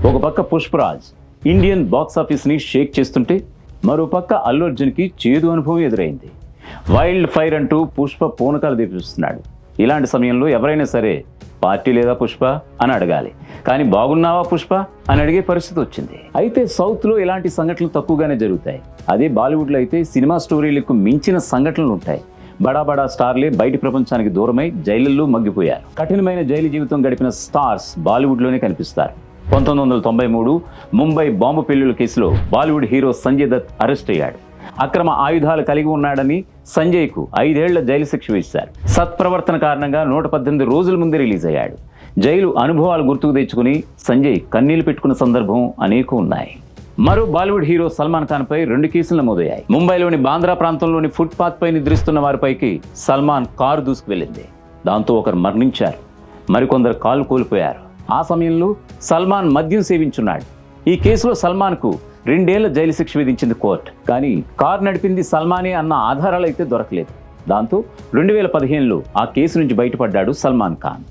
ఒక పక్క Pushparaj Indian box ఆఫీస్ని షేక్ చేస్తుంటే మరో పక్క అల్లు అర్జున్కి చేదు అనుభవం ఎదురైంది. వైల్డ్ ఫైర్ అంటూ పుష్ప పూనకాలు తెప్పిస్తున్నాడు. ఇలాంటి సమయంలో ఎవరైనా సరే పార్టీ లేదా పుష్ప అని అడగాలి, కానీ బాగున్నావా పుష్ప అని అడిగే పరిస్థితి వచ్చింది. అయితే సౌత్లో ఇలాంటి సంఘటనలు తక్కువగానే జరుగుతాయి. అదే బాలీవుడ్లో అయితే సినిమా స్టోరీలకు మించిన సంఘటనలు ఉంటాయి. బడా బడా స్టార్లే బయటి ప్రపంచానికి దూరమై జైలుల్లో మగ్గిపోయారు. కఠినమైన జైలు జీవితం గడిపిన స్టార్స్ బాలీవుడ్లోనే కనిపిస్తారు. 1993 ముంబై బాంబు పెళ్లిళ్ల కేసులో బాలీవుడ్ హీరో సంజయ్ దత్ అరెస్ట్ అయ్యాడు. అక్రమ ఆయుధాలు కలిగి ఉన్నాడని సంజయ్కు 5 ఏళ్ల జైలు శిక్ష వేశారు. సత్ప్రవర్తన కారణంగా 118 రోజుల ముందే రిలీజ్ అయ్యాడు. జైలు అనుభవాలు గుర్తుకు తెచ్చుకుని సంజయ్ కన్నీళ్లు పెట్టుకున్న సందర్భం అనేకం ఉన్నాయి. మరో బాలీవుడ్ హీరో సల్మాన్ ఖాన్ పై 2 కేసులు నమోదయ్యాయి. ముంబైలోని బాంద్రా ప్రాంతంలోని ఫుట్పాత్ పై నిద్రిస్తున్న వారిపైకి సల్మాన్ కారు దూసుకు వెళ్ళింది. దాంతో ఒకరు మరణించారు, మరికొందరు కాలు కోల్పోయారు. ఆ సమయంలో సల్మాన్ మద్యం సేవించున్నాడు. ఈ కేసులో సల్మాన్కు 2 ఏళ్ల జైలు శిక్ష విధించింది కోర్టు. కానీ కారు నడిపింది సల్మానే అన్న ఆధారాలు అయితే దొరకలేదు. దాంతో 2015లో ఆ కేసు నుంచి బయటపడ్డాడు సల్మాన్ ఖాన్.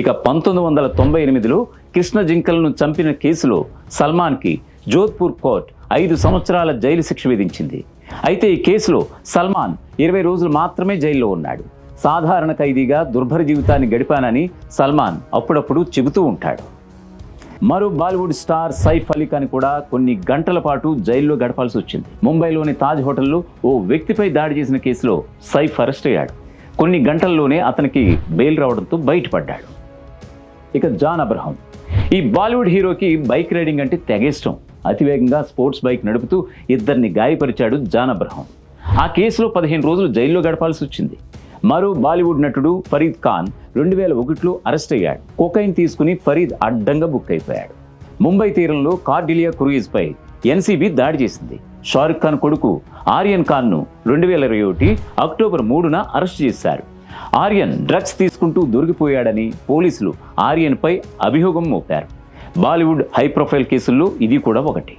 ఇక 1998లో కృష్ణ జింకలను చంపిన కేసులో సల్మాన్కి జోధ్పూర్ కోర్టు 5 సంవత్సరాల జైలు శిక్ష విధించింది. అయితే ఈ కేసులో సల్మాన్ 20 రోజులు మాత్రమే జైల్లో ఉన్నాడు. సాధారణ ఖైదీగా దుర్భర జీవితాన్ని గడిపానని సల్మాన్ అప్పుడప్పుడు చెబుతూ ఉంటాడు. మరో బాలీవుడ్ స్టార్ సైఫ్ అలీ ఖాన్ కూడా కొన్ని గంటల పాటు జైల్లో గడపాల్సి వచ్చింది. ముంబైలోని తాజ్ హోటల్లో ఓ వ్యక్తిపై దాడి చేసిన కేసులో సైఫ్ అరెస్ట్ అయ్యాడు. కొన్ని గంటల్లోనే అతనికి బెయిల్ రావడంతో బయటపడ్డాడు. ఇక జాన్ అబ్రహం, ఈ బాలీవుడ్ హీరోకి బైక్ రైడింగ్ అంటే తెగ ఇష్టం. అతివేగంగా స్పోర్ట్స్ బైక్ నడుపుతూ 2 గాయపరిచాడు జాన్ అబ్రహం. ఆ కేసులో 15 రోజులు జైల్లో గడపాల్సి వచ్చింది. మరో బాలీవుడ్ నటుడు ఫరీద్ ఖాన్ 2001లో అరెస్ట్ అయ్యాడు. కొకైన్ తీసుకుని ఫరీద్ అడ్డంగా బుక్ అయిపోయాడు. ముంబై తీరంలో కార్డిలియా క్రూయిజ్ పై ఎన్సీబీ దాడి చేసింది. షారుఖ్ ఖాన్ కొడుకు ఆర్యన్ ఖాన్ను 2021 అక్టోబర్ 3న అరెస్ట్ చేశారు. ఆర్యన్ డ్రగ్స్ తీసుకుంటూ దొరికిపోయాడని పోలీసులు ఆర్యన్పై అభియోగం మోపారు. బాలీవుడ్ హై ప్రొఫైల్ కేసుల్లో ఇది కూడా ఒకటి.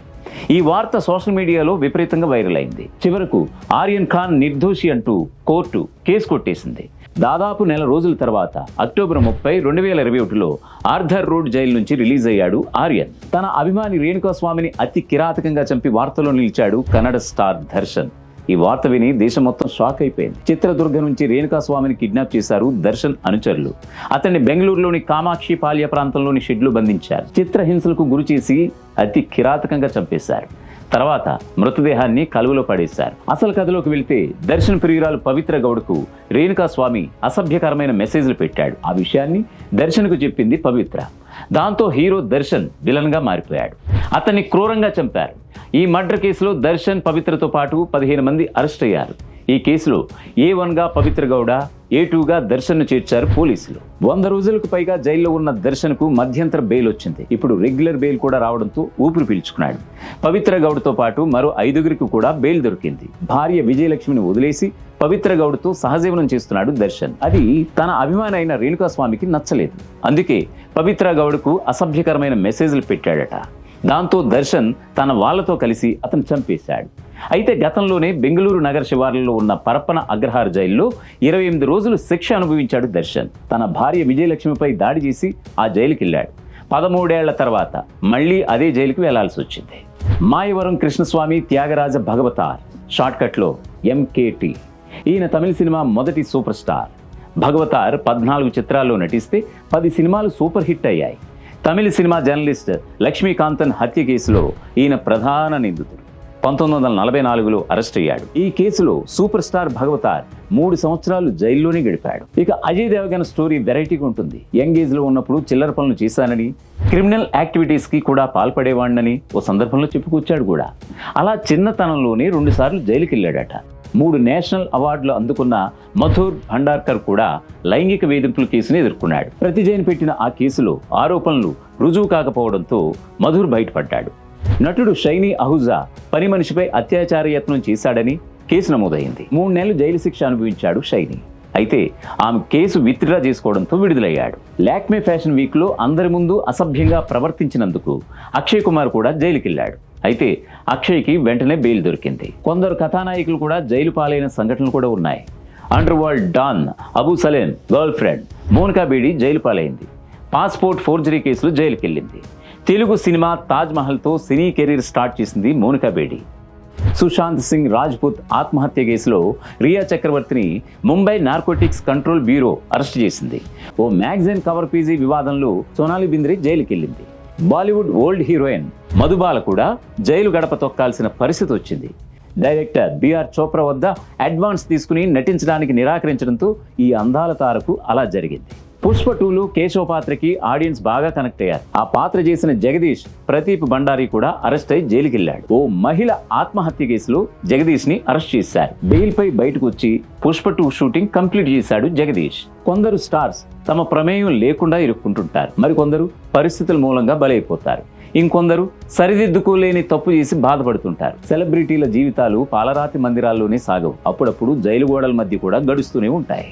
ఈ వార్త సోషల్ మీడియాలో విపరీతంగా వైరల్ అయింది. చివరకు ఆర్యన్ ఖాన్ నిర్దోషి అంటూ కోర్టు కేసు కొట్టేసింది. దాదాపు నెల రోజుల తర్వాత అక్టోబర్ 30, 2021లో ఆర్థర్ రోడ్ జైలు నుంచి రిలీజ్ అయ్యాడు ఆర్యన్. తన అభిమాని రేణుకాస్వామిని అతి కిరాతకంగా చంపి వార్తలో నిలిచాడు కన్నడ స్టార్ దర్శన్. ఈ వార్త విని దేశం మొత్తం షాక్ అయిపోయింది. చిత్రదుర్గ నుంచి రేణుకాస్వామిని కిడ్నాప్ చేశారు దర్శన్ అనుచరులు. అతన్ని బెంగళూరులోని కామాక్షి పాల్య ప్రాంతంలోని షెడ్లో బంధించారు. చిత్రహింసలకు గురి చేసి అతి కిరాతకంగా చంపేశారు. తర్వాత మృతదేహాన్ని కలువలో పడేశారు. అసలు కథలోకి వెళ్తే దర్శన్ ప్రియురాలు పవిత్ర గౌడ్కు రేణుకాస్వామి అసభ్యకరమైన మెసేజ్లు పెట్టాడు. ఆ విషయాన్ని దర్శన్కు చెప్పింది పవిత్ర. దాంతో హీరో దర్శన్ విలన్గా మారిపోయాడు. అతన్ని క్రూరంగా చంపారు. ఈ మర్డర్ కేసులో దర్శన్ పవిత్రతో పాటు 15 మంది అరెస్ట్ అయ్యారు. ఈ కేసులో A1గా పవిత్ర గౌడ, A2గా దర్శన్ను చేర్చారు పోలీసులు. 100 రోజులకు పైగా జైల్లో ఉన్న దర్శన్కు మధ్యంతర బెయిల్ వచ్చింది. ఇప్పుడు రెగ్యులర్ బెయిల్ కూడా రావడంతో ఊపిరి పీల్చుకున్నాడు. పవిత్ర గౌడ్తో పాటు మరో 5గురికి కూడా బెయిల్ దొరికింది. భార్య విజయలక్ష్మిని వదిలేసి పవిత్ర గౌడ్తో సహజీవనం చేస్తున్నాడు దర్శన్. అది తన అభిమాని అయిన రేణుకాస్వామికి నచ్చలేదు. అందుకే పవిత్ర గౌడ్కు అసభ్యకరమైన మెసేజ్లు పెట్టాడట. దాంతో దర్శన్ తన వాళ్లతో కలిసి అతను చంపేశాడు. అయితే గతంలోనే బెంగళూరు నగర శివార్లలో ఉన్న పరప్పన అగ్రహార్ జైల్లో 28 రోజులు శిక్ష అనుభవించాడు దర్శన్. తన భార్య విజయలక్ష్మిపై దాడి చేసి ఆ జైలుకి వెళ్ళాడు. 13 ఏళ్ల తర్వాత మళ్లీ అదే జైలుకి వెళ్లాల్సి వచ్చింది. మాయవరం కృష్ణస్వామి త్యాగరాజ భగవతార్, షార్ట్కట్లో MKT. ఈయన తమిళ సినిమా మొదటి సూపర్ స్టార్. భగవతార్ 14 చిత్రాల్లో నటిస్తే 10 సినిమాలు సూపర్ హిట్ అయ్యాయి. తమిళ సినిమా జర్నలిస్ట్ లక్ష్మీకాంతన్ హత్య కేసులో ఈయన ప్రధాన నిందితుడు. 1944లో అరెస్ట్ అయ్యాడు. ఈ కేసులో సూపర్ స్టార్ భగవతార్ 3 సంవత్సరాలు జైల్లోనే గడిపాడు. ఇక అజయ్ దేవగన్ స్టోరీ వెరైటీగా ఉంటుంది. యంగ్ ఏజ్ లో ఉన్నప్పుడు చిల్లర పనులు చేశానని, క్రిమినల్ యాక్టివిటీస్ కి కూడా పాల్పడేవాడినని ఓ సందర్భంలో చెప్పుకొచ్చాడు కూడా. అలా చిన్నతనంలోనే 2 సార్లు జైలుకి వెళ్ళాడట. 3 నేషనల్ అవార్డులు అందుకున్న మధుర్ భండార్కర్ కూడా లైంగిక వేధింపుల కేసును ఎదుర్కొన్నాడు. ప్రతి జైన్ పెట్టిన ఆ కేసులో ఆరోపణలు రుజువు కాకపోవడంతో మధుర్ బయటపడ్డాడు. నటుడు షైనీ అహూజా పని మనిషిపై అత్యాచార యత్నం చేశాడని కేసు నమోదైంది. 3 నెలలు జైలు శిక్ష అనుభవించాడు షైనీ. అయితే ఆమె కేసు విత్డ్రా చేసుకోవడంతో విడుదలయ్యాడు. లాక్మే ఫ్యాషన్ వీక్లో అందరి ముందు అసభ్యంగా ప్రవర్తించినందుకు అక్షయ్ కుమార్ కూడా జైలుకి వెళ్ళాడు. అయితే అక్షయ్కి వెంటనే బెయిల్ దొరికింది. కొందరు కథానాయకులు కూడా జైలు పాలైన సంఘటనలు కూడా ఉన్నాయి. Underworld don Abu Salem girlfriend Monica Bedi jail పాలైంది. పాస్పోర్ట్ ఫోర్జరీ కేసులో జైలుకి వెళ్ళింది. తెలుగు సినిమా తాజ్ మహల్తో సినీ కెరీర్ స్టార్ట్ చేసింది మోనికా బేడి. సుశాంత్ సింగ్ రాజ్పుత్ ఆత్మహత్య కేసులో రియా చక్రవర్తిని Mumbai narcotics control bureau arrest చేసింది. ఓ మ్యాగజైన్ కవర్ పేజీ వివాదంలో సోనాలి బింద్రే జైలుకెళ్ళింది. బాలీవుడ్ ఓల్డ్ హీరోయిన్ మధుబాల కూడా జైలు గడప తొక్కాల్సిన పరిస్థితి వచ్చింది. డైరెక్టర్ బిఆర్ చోప్రా వద్ద అడ్వాన్స్ తీసుకుని నటించడానికి నిరాకరించడంతో ఈ అందాల తారకు అలా జరిగింది. పుష్ప 2లో కేశవ పాత్రకి ఆడియన్స్ బాగా కనెక్ట్ అయ్యారు. ఆ పాత్ర చేసిన జగదీష్, ప్రదీప్ భండారి కూడా అరెస్ట్ అయి జైలుకెళ్లాడు. ఓ మహిళ ఆత్మహత్య కేసులో జగదీష్ ని అరెస్ట్ చేశారు. బెయిల్ పై బయటకు వచ్చి పుష్ప 2 షూటింగ్ కంప్లీట్ చేశాడు జగదీష్. కొందరు స్టార్స్ తమ ప్రమేయం లేకుండా ఇరుక్కుంటుంటారు, మరికొందరు పరిస్థితుల మూలంగా బలైపోతారు, ఇంకొందరు సరిదిద్దుకోలేని తప్పు చేసి బాధపడుతుంటారు. సెలబ్రిటీల జీవితాలు పాలరాతి మందిరాల్లోనే సాగవు, అప్పుడప్పుడు జైలు గోడల మధ్య కూడా గడుస్తూనే ఉంటాయి.